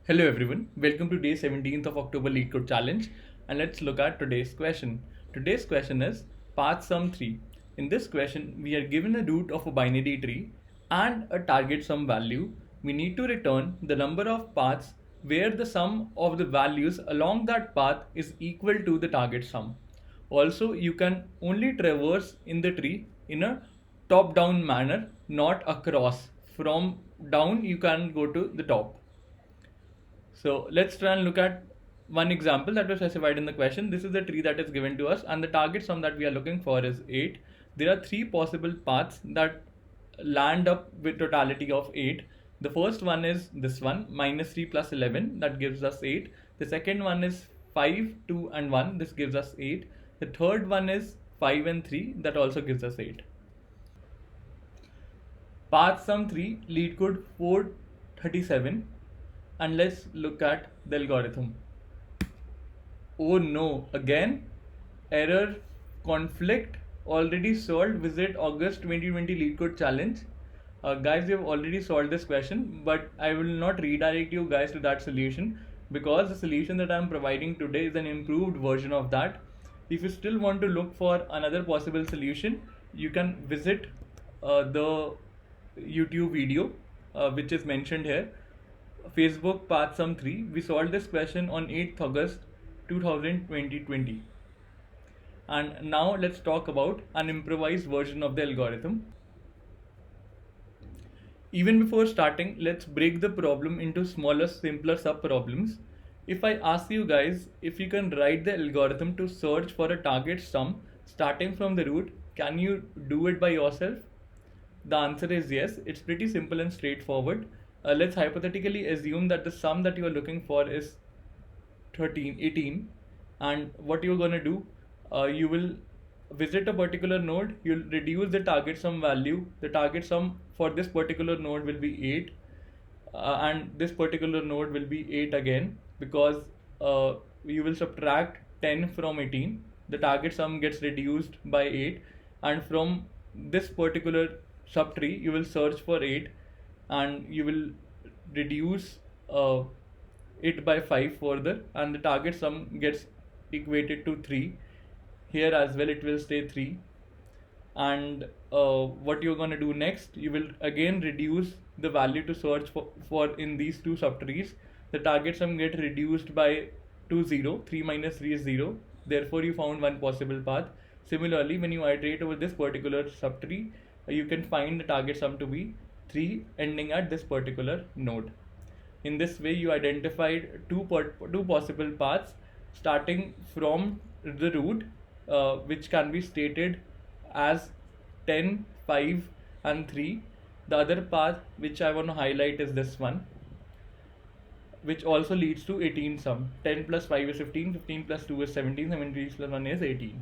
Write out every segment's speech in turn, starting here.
Hello everyone, welcome to day 17th of October LeetCode Challenge, and let's look at today's question. Today's question is path sum 3. In this question, we are given a root of a binary tree and a target sum value. We need to return the number of paths where the sum of the values along that path is equal to the target sum. Also, you can only traverse in the tree in a top down manner, not across. From down, you can go to the top. So let's try and look at one example that was specified in the question. This is the tree that is given to us, and the target sum that we are looking for is 8. There are three possible paths that land up with totality of 8. The first one is this one, minus 3 plus 11, that gives us 8. The second one is 5, 2 and 1, this gives us 8. The third one is 5 and 3, that also gives us 8. Path sum 3, LeetCode 437, and let's look at the algorithm. Oh no, again, error, conflict, already solved, visit August 2020 LeetCode Challenge. Guys, we have already solved this question, but I will not redirect you guys to that solution because the solution that I am providing today is an improved version of that. If you still want to look for another possible solution, you can visit the YouTube video which is mentioned here. Facebook Path Sum 3. We solved this question on 8th August 2020. And now let's talk about an improvised version of the algorithm. Even before starting, let's break the problem into smaller, simpler sub-problems. If I ask you guys if you can write the algorithm to search for a target sum starting from the root, can you do it by yourself? The answer is yes. It's pretty simple and straightforward. Let's hypothetically assume that the sum that you are looking for is 18, and what you're going to do, you will visit a particular node, you'll reduce the target sum value. The target sum for this particular node will be 8, and this particular node will be 8 again, because you will subtract 10 from 18. The target sum gets reduced by 8, and from this particular subtree you will search for 8, and you will reduce it by 5 further, and the target sum gets equated to 3. Here as well it will stay 3. And what you're going to do next, you will again reduce the value to search for in these two subtrees. The target sum get reduced by 0. 3 minus 3 is 0, therefore you found one possible path. Similarly, when you iterate over this particular subtree, you can find the target sum to be 3 ending at this particular node. In this way, you identified two possible paths starting from the root, which can be stated as 10, 5 and 3. The other path which I want to highlight is this one, which also leads to 18 sum. 10 plus 5 is 15, 15 plus 2 is 17, 17 plus 1 is 18.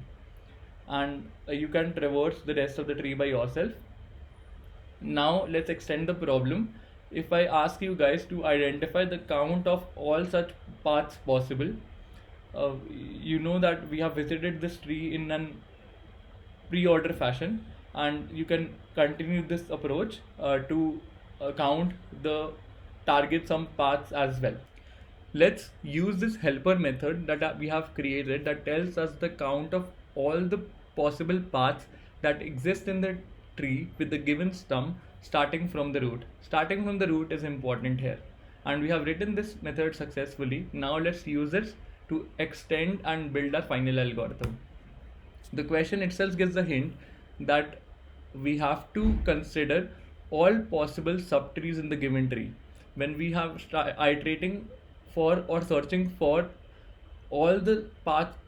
And you can traverse the rest of the tree by yourself. Now let's extend the problem. If I ask you guys to identify the count of all such paths possible, you know that we have visited this tree in an pre-order fashion, and you can continue this approach to count the target sum paths as well. Let's use this helper method that we have created that tells us the count of all the possible paths that exist in the tree with the given sum starting from the root. Starting from the root is important here, and we have written this method successfully. Now let's use it to extend and build our final algorithm. The question itself gives a hint that we have to consider all possible subtrees in the given tree. When we have iterating for or searching for all the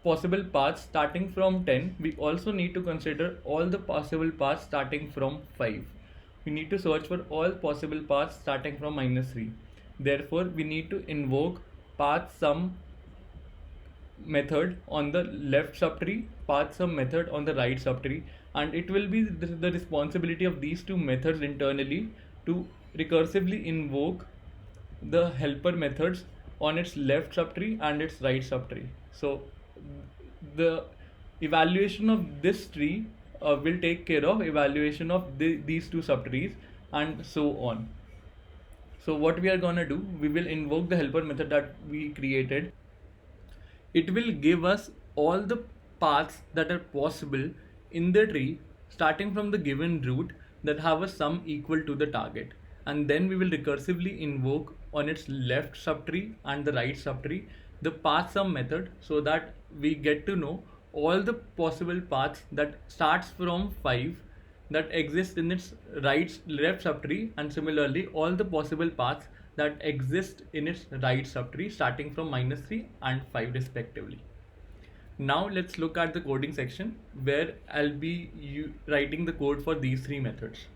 possible paths starting from 10, we also need to consider all the possible paths starting from 5. We need to search for all possible paths starting from minus 3. Therefore, we need to invoke path sum method on the left subtree, path sum method on the right subtree, and it will be the responsibility of these two methods internally to recursively invoke the helper methods on its left subtree and its right subtree. So the evaluation of this tree will take care of evaluation of these two subtrees, and so on. So what we are gonna do, we will invoke the helper method that we created. It will give us all the paths that are possible in the tree starting from the given root that have a sum equal to the target, and then we will recursively invoke on its left subtree and the right subtree the path sum method, so that we get to know all the possible paths that starts from 5 that exist in its left subtree, and similarly all the possible paths that exist in its right subtree starting from -3 and 5 respectively. Now let's look at the coding section where I'll be writing the code for these three methods.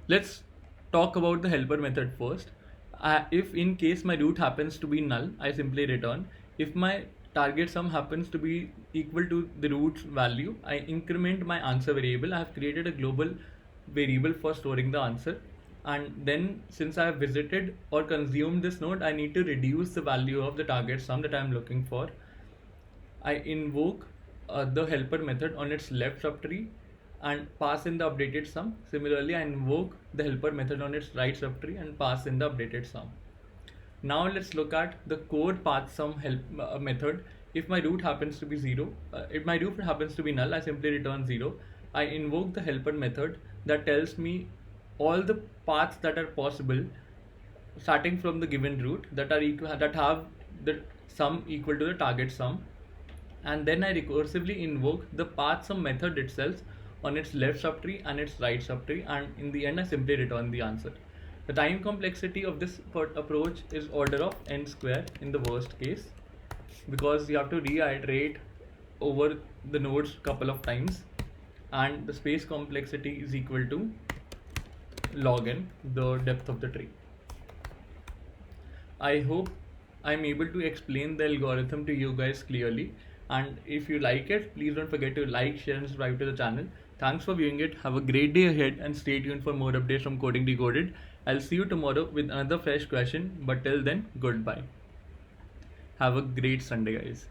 Let's talk about the helper method first. If in case my root happens to be null, I simply return. If my target sum happens to be equal to the root's value, I increment my answer variable. I have created a global variable for storing the answer, and then since I have visited or consumed this node, I need to reduce the value of the target sum that I am looking for. I invoke the helper method on its left subtree and pass in the updated sum. Similarly, I invoke the helper method on its right subtree and pass in the updated sum. Now let's look at the core path sum method. If my root happens to be 0, if my root happens to be null, I simply return 0. I invoke the helper method that tells me all the paths that are possible starting from the given root that have the sum equal to the target sum, and then I recursively invoke the path sum method itself on its left subtree and its right subtree, and in the end I simply return the answer. The time complexity of this approach is order of n square in the worst case, because you have to reiterate over the nodes couple of times, and the space complexity is equal to log n, the depth of the tree. I hope I'm able to explain the algorithm to you guys clearly, and if you like it, please don't forget to like, share and subscribe to the channel. Thanks for viewing it. Have a great day ahead and stay tuned for more updates from Coding Decoded. I'll see you tomorrow with another fresh question, but till then, goodbye. Have a great Sunday, guys.